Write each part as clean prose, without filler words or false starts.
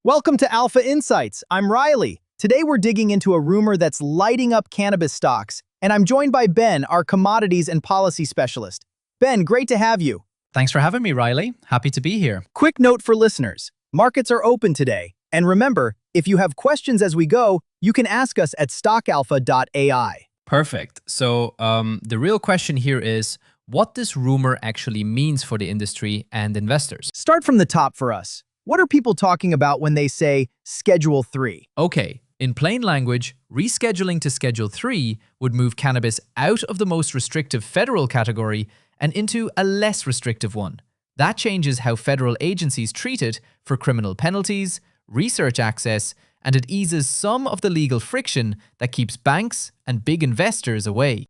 Welcome to Alpha Insights. I'm Riley. Today we're digging into a rumor that's lighting up cannabis stocks, and I'm joined by Ben, our commodities and policy specialist. Ben, great to have you. Thanks for having me, Riley. Happy to be here. Quick note for listeners. Markets are open today. And remember, if you have questions as we go, you can ask us at stockalpha.ai. Perfect. So the real question here is what this rumor actually means for the industry and investors. Start from the top for us. What are people talking about when they say Schedule 3? Okay, in plain language, rescheduling to Schedule 3 would move cannabis out of the most restrictive federal category and into a less restrictive one. That changes how federal agencies treat it for criminal penalties, research access, and it eases some of the legal friction that keeps banks and big investors away.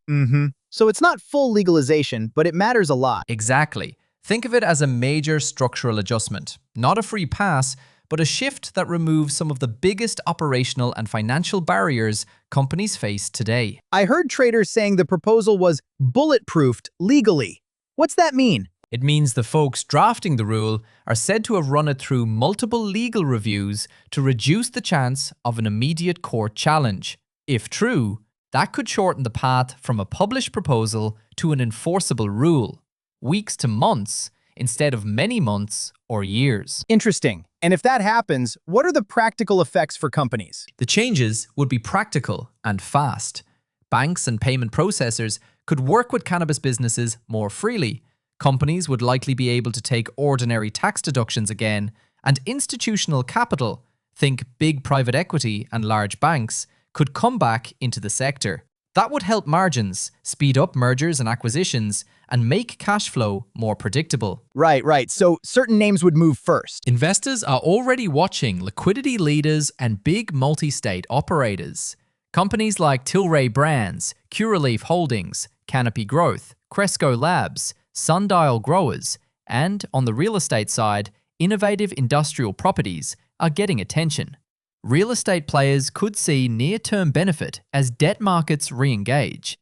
So it's not full legalization, but it matters a lot. Exactly. Think of it as a major structural adjustment, not a free pass, but a shift that removes some of the biggest operational and financial barriers companies face today. I heard traders saying the proposal was bulletproofed legally. What's that mean? It means the folks drafting the rule are said to have run it through multiple legal reviews to reduce the chance of an immediate court challenge. If true, that could shorten the path from a published proposal to an enforceable rule. Weeks to months instead of many months or years. Interesting. And if that happens, what are the practical effects for companies? The changes would be practical and fast. Banks and payment processors could work with cannabis businesses more freely. Companies would likely be able to take ordinary tax deductions again, and institutional capital, think big private equity and large banks, could come back into the sector. That would help margins, speed up mergers and acquisitions, and make cash flow more predictable. Right. So certain names would move first. Investors are already watching liquidity leaders and big multi-state operators. Companies like Tilray Brands, Curaleaf Holdings, Canopy Growth, Cresco Labs, Sundial Growers, and, on the real estate side, innovative industrial properties are getting attention. Real estate players could see near-term benefit as debt markets re-engage.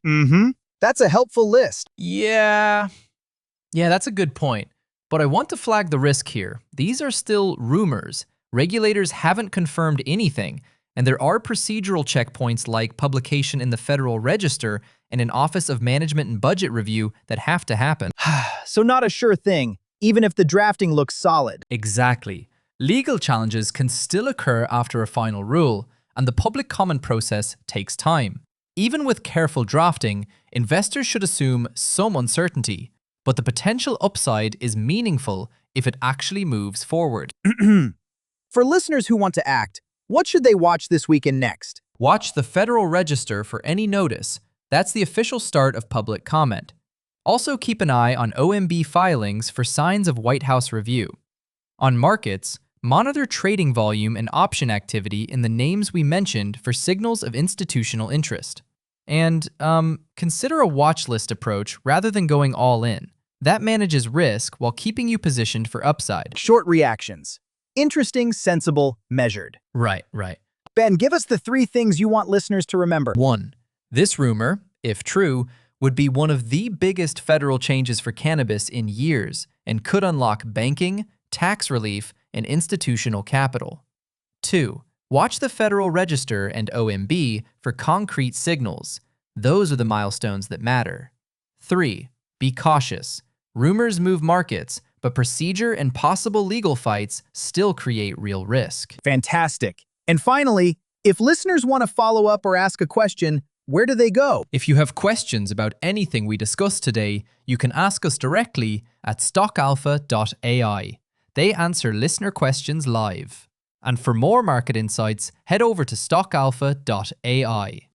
That's a helpful list. Yeah, that's a good point. But I want to flag the risk here. These are still rumors. Regulators haven't confirmed anything, and there are procedural checkpoints like publication in the Federal Register and an Office of Management and Budget Review that have to happen. So not a sure thing, even if the drafting looks solid. Exactly. Legal challenges can still occur after a final rule, and the public comment process takes time. Even with careful drafting, investors should assume some uncertainty, but the potential upside is meaningful if it actually moves forward. For listeners who want to act, what should they watch this week and next? Watch the Federal Register for any notice. That's the official start of public comment. Also keep an eye on OMB filings for signs of White House review. On markets, monitor trading volume and option activity in the names we mentioned for signals of institutional interest. And consider a watch list approach rather than going all in. That manages risk while keeping you positioned for upside. Short reactions. Interesting, sensible, measured. Right. Ben, give us the 3 things you want listeners to remember. 1. This rumor, if true, would be one of the biggest federal changes for cannabis in years and could unlock banking, tax relief, and institutional capital. 2. Watch the Federal Register and OMB for concrete signals. Those are the milestones that matter. 3. Be cautious. Rumors move markets, but procedure and possible legal fights still create real risk. Fantastic. And finally, if listeners want to follow up or ask a question, where do they go? If you have questions about anything we discussed today, you can ask us directly at stockalpha.ai. They answer listener questions live. And for more market insights, head over to stockalpha.ai.